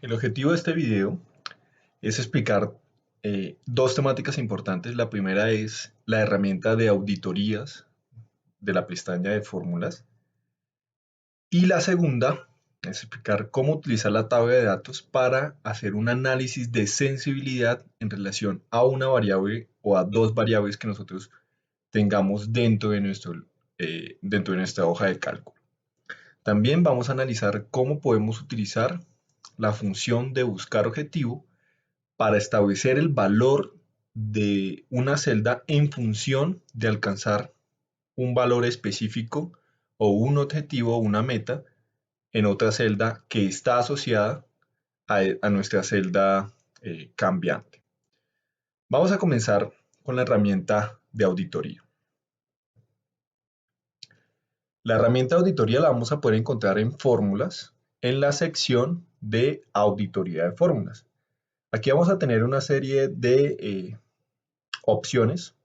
El objetivo de este video es explicar dos temáticas importantes. La primera es la herramienta de auditorías de la pestaña de fórmulas y la segunda es explicar cómo utilizar la tabla de datos para hacer un análisis de sensibilidad en relación a una variable o a dos variables que nosotros tengamos dentro de nuestra hoja de cálculo. También vamos a analizar cómo podemos utilizar la función de buscar objetivo para establecer el valor de una celda en función de alcanzar un valor específico o un objetivo o una meta en otra celda que está asociada a nuestra celda cambiante. Vamos a comenzar con la herramienta de auditoría. La herramienta de auditoría la vamos a poder encontrar en fórmulas en la sección de auditoría de fórmulas. Aquí vamos a tener una serie de opciones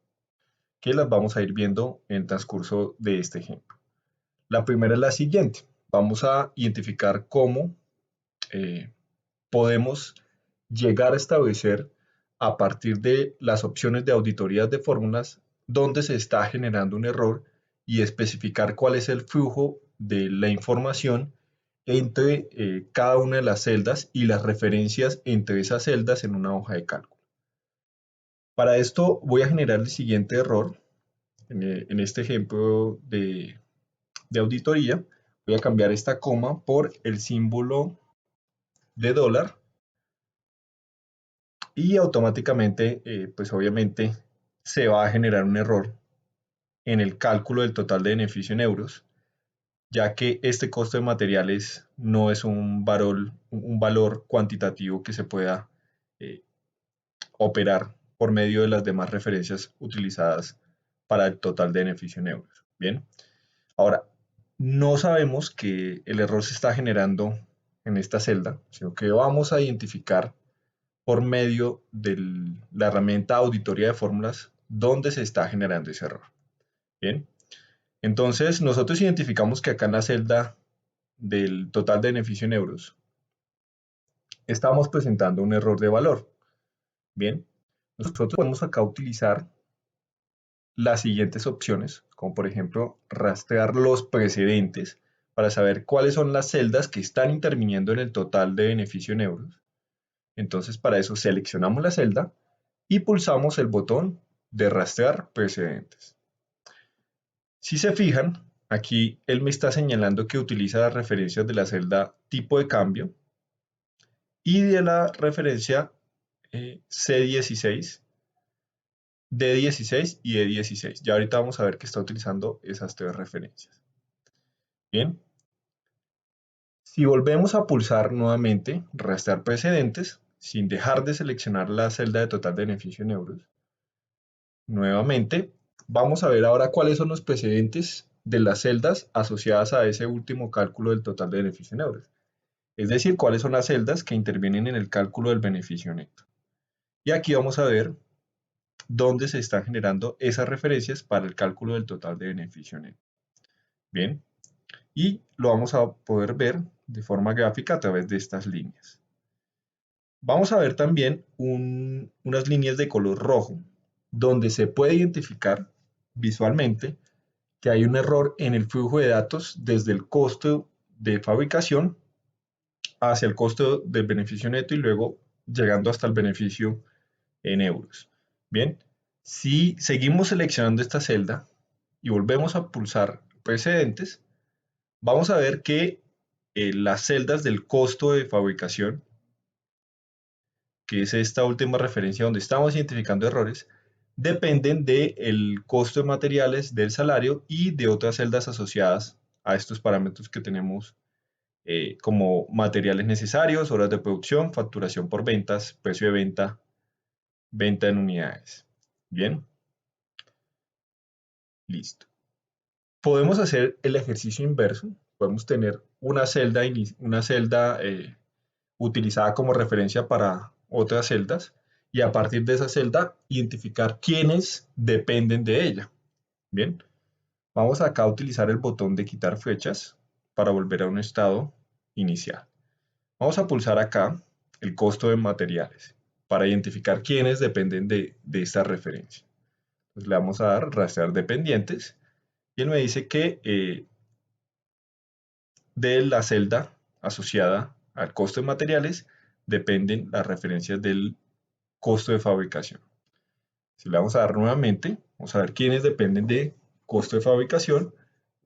que las vamos a ir viendo en el transcurso de este ejemplo. La primera es la siguiente. Vamos a identificar cómo podemos llegar a establecer a partir de las opciones de auditorías de fórmulas donde se está generando un error y especificar cuál es el flujo de la información entre cada una de las celdas y las referencias entre esas celdas en una hoja de cálculo. Para esto voy a generar el siguiente error. En este ejemplo de auditoría, voy a cambiar esta coma por el símbolo de dólar y automáticamente, pues obviamente, se va a generar un error en el cálculo del total de beneficio en euros, ya que este costo de materiales no es un valor cuantitativo que se pueda eh, operar por medio de las demás referencias utilizadas para el total de beneficio en euros. Bien, ahora, no sabemos que el error se está generando en esta celda, sino que vamos a identificar por medio de la herramienta auditoría de fórmulas dónde se está generando ese error. Bien, entonces nosotros identificamos que acá en la celda del total de beneficio en euros estamos presentando un error de valor. Bien, nosotros podemos acá utilizar las siguientes opciones, como por ejemplo rastrear los precedentes para saber cuáles son las celdas que están interviniendo en el total de beneficio en euros. Entonces para eso seleccionamos la celda y pulsamos el botón de rastrear precedentes. Si se fijan, aquí él me está señalando que utiliza las referencias de la celda tipo de cambio y de la referencia C16, D16 y E16. Ya ahorita vamos a ver que está utilizando esas tres referencias. Bien. Si volvemos a pulsar nuevamente rastrear precedentes, sin dejar de seleccionar la celda de total de beneficio en euros, nuevamente vamos a ver ahora cuáles son los precedentes de las celdas asociadas a ese último cálculo del total de beneficio en euros. Es decir, cuáles son las celdas que intervienen en el cálculo del beneficio neto. Y aquí vamos a ver dónde se están generando esas referencias para el cálculo del total de beneficio neto. Bien, y lo vamos a poder ver de forma gráfica a través de estas líneas. Vamos a ver también unas líneas de color rojo, donde se puede identificar visualmente que hay un error en el flujo de datos desde el costo de fabricación hacia el costo del beneficio neto y luego llegando hasta el beneficio en euros. Bien, si seguimos seleccionando esta celda y volvemos a pulsar precedentes, vamos a ver que las celdas del costo de fabricación, que es esta última referencia donde estamos identificando errores, dependen del costo de materiales, del salario y de otras celdas asociadas a estos parámetros que tenemos como materiales necesarios, horas de producción, facturación por ventas, precio de venta, venta en unidades. Bien, listo. Podemos hacer el ejercicio inverso. Podemos tener una celda utilizada como referencia para otras celdas y a partir de esa celda identificar quiénes dependen de ella. Bien, vamos acá a utilizar el botón de quitar flechas para volver a un estado inicial. Vamos a pulsar acá el costo de materiales para identificar quiénes dependen de esta referencia. Entonces le vamos a dar rastrear dependientes y él me dice que de la celda asociada al costo de materiales dependen las referencias del costo de fabricación. Si le vamos a dar nuevamente, vamos a ver quiénes dependen de costo de fabricación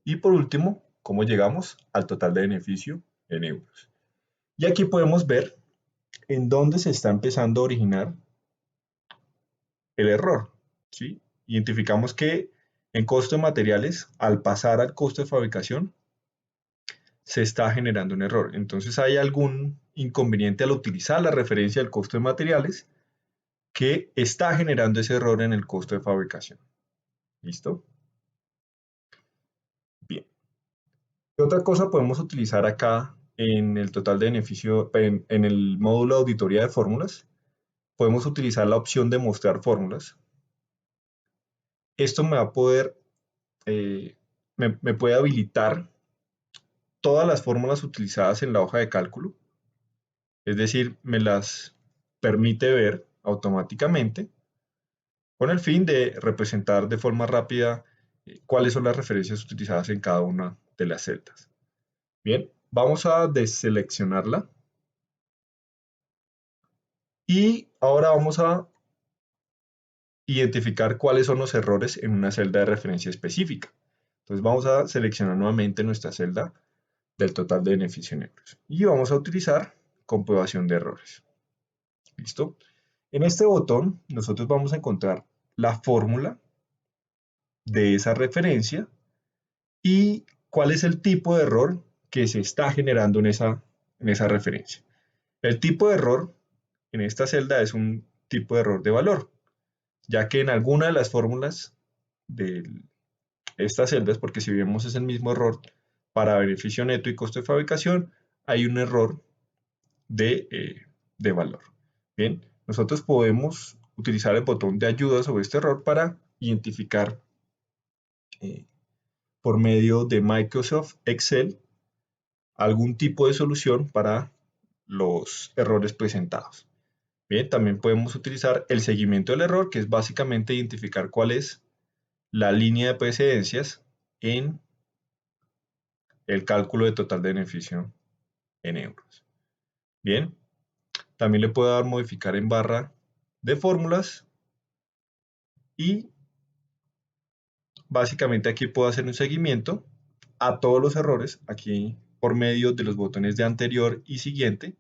y por último, cómo llegamos al total de beneficio en euros. Y aquí podemos ver en dónde se está empezando a originar el error, ¿sí? Identificamos que en costo de materiales, al pasar al costo de fabricación, se está generando un error. Entonces hay algún inconveniente al utilizar la referencia del costo de materiales que está generando ese error en el costo de fabricación. ¿Listo? Bien. ¿Qué otra cosa podemos utilizar acá en el total de beneficio, en el módulo de auditoría de fórmulas? Podemos utilizar la opción de mostrar fórmulas. Esto me va a poder, me puede habilitar todas las fórmulas utilizadas en la hoja de cálculo, es decir, me las permite ver automáticamente con el fin de representar de forma rápida cuáles son las referencias utilizadas en cada una de las celdas. Bien, vamos a deseleccionarla y ahora vamos a identificar cuáles son los errores en una celda de referencia específica. Entonces vamos a seleccionar nuevamente nuestra celda del total de beneficio en euros y vamos a utilizar comprobación de errores. ¿Listo? En este botón nosotros vamos a encontrar la fórmula de esa referencia y cuál es el tipo de error que se está generando en esa referencia. El tipo de error en esta celda es un tipo de error de valor, ya que en alguna de las fórmulas de estas celdas, porque si vemos es el mismo error para beneficio neto y costo de fabricación, hay un error de valor. Bien, nosotros podemos utilizar el botón de ayuda sobre este error para identificar por medio de Microsoft Excel algún tipo de solución para los errores presentados. Bien, también podemos utilizar el seguimiento del error, que es básicamente identificar cuál es la línea de precedencias en el cálculo de total de beneficio en euros. Bien, también le puedo dar modificar en barra de fórmulas y básicamente aquí puedo hacer un seguimiento a todos los errores. Aquí por medio de los botones de anterior y siguiente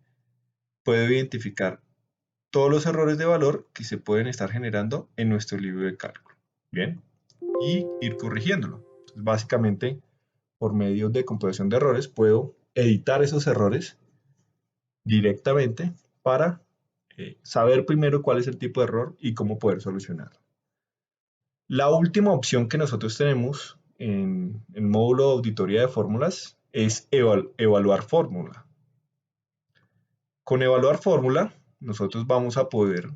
puedo identificar todos los errores de valor que se pueden estar generando en nuestro libro de cálculo. Bien, y ir corrigiéndolo. Entonces, básicamente, por medio de comprobación de errores, puedo editar esos errores directamente para saber primero cuál es el tipo de error y cómo poder solucionarlo. La última opción que nosotros tenemos en el módulo de auditoría de fórmulas es evaluar fórmula. Con evaluar fórmula, nosotros vamos a poder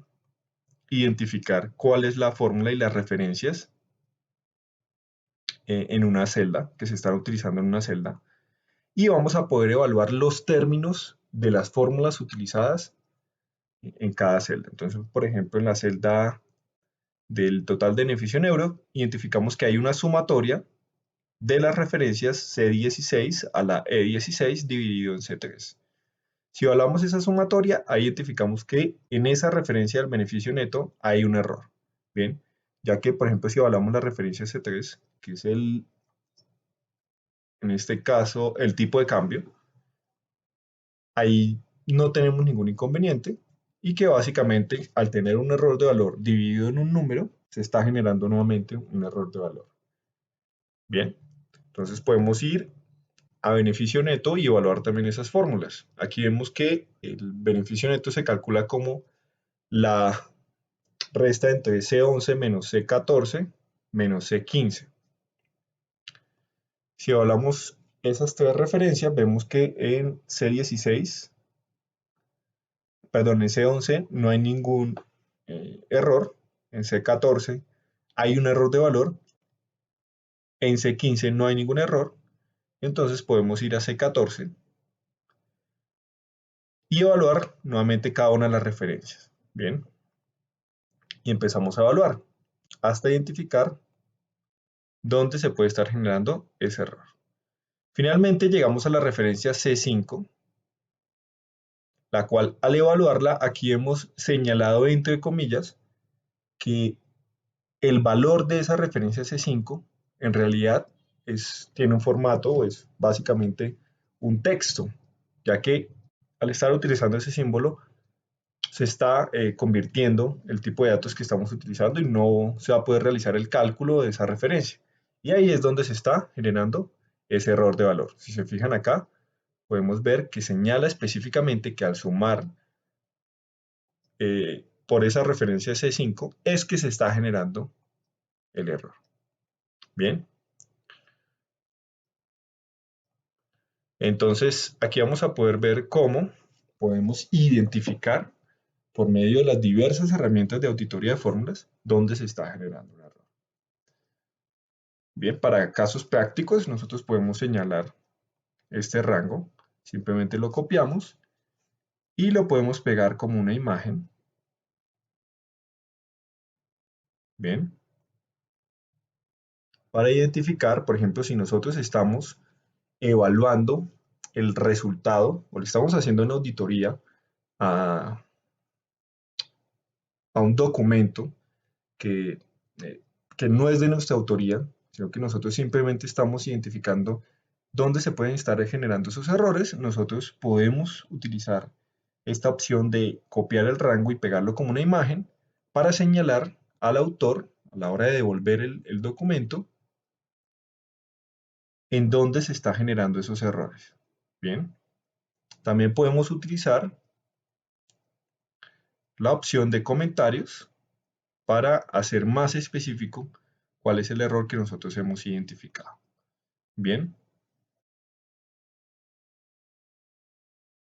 identificar cuál es la fórmula y las referencias en una celda, que se están utilizando en una celda, y vamos a poder evaluar los términos de las fórmulas utilizadas en cada celda. Entonces, por ejemplo, en la celda del total de beneficio en euro, identificamos que hay una sumatoria de las referencias C16 a la E16 dividido en C3. Si evaluamos esa sumatoria, ahí identificamos que en esa referencia del beneficio neto hay un error. Bien, ya que, por ejemplo, si evaluamos la referencia C3, que es en este caso, el tipo de cambio, ahí no tenemos ningún inconveniente y que básicamente al tener un error de valor dividido en un número, se está generando nuevamente un error de valor. Bien, entonces podemos ir a beneficio neto y evaluar también esas fórmulas. Aquí vemos que el beneficio neto se calcula como la resta entre C11 menos C14 menos C15. Si evaluamos esas tres referencias, vemos que en C16, perdón, en C11 no hay ningún error, en C14 hay un error de valor, en C15 no hay ningún error, entonces podemos ir a C14 y evaluar nuevamente cada una de las referencias. Bien, y empezamos a evaluar hasta identificar dónde se puede estar generando ese error. Finalmente llegamos a la referencia C5, la cual al evaluarla aquí hemos señalado entre comillas que el valor de esa referencia C5 en realidad tiene un formato o es básicamente un texto, ya que al estar utilizando ese símbolo se está convirtiendo el tipo de datos que estamos utilizando y no se va a poder realizar el cálculo de esa referencia. Y ahí es donde se está generando ese error de valor. Si se fijan acá, podemos ver que señala específicamente que al sumar por esa referencia C5 es que se está generando el error. Bien, entonces aquí vamos a poder ver cómo podemos identificar por medio de las diversas herramientas de auditoría de fórmulas dónde se está generando un error. Bien, para casos prácticos nosotros podemos señalar este rango, simplemente lo copiamos y lo podemos pegar como una imagen. Bien, para identificar, por ejemplo, si nosotros estamos evaluando el resultado o le estamos haciendo una auditoría a, a un documento que, eh, que no es de nuestra autoría, sino que nosotros simplemente estamos identificando dónde se pueden estar generando esos errores, nosotros podemos utilizar esta opción de copiar el rango y pegarlo como una imagen para señalar al autor a la hora de devolver el documento en dónde se está generando esos errores. Bien, también podemos utilizar la opción de comentarios para hacer más específico cuál es el error que nosotros hemos identificado. Bien,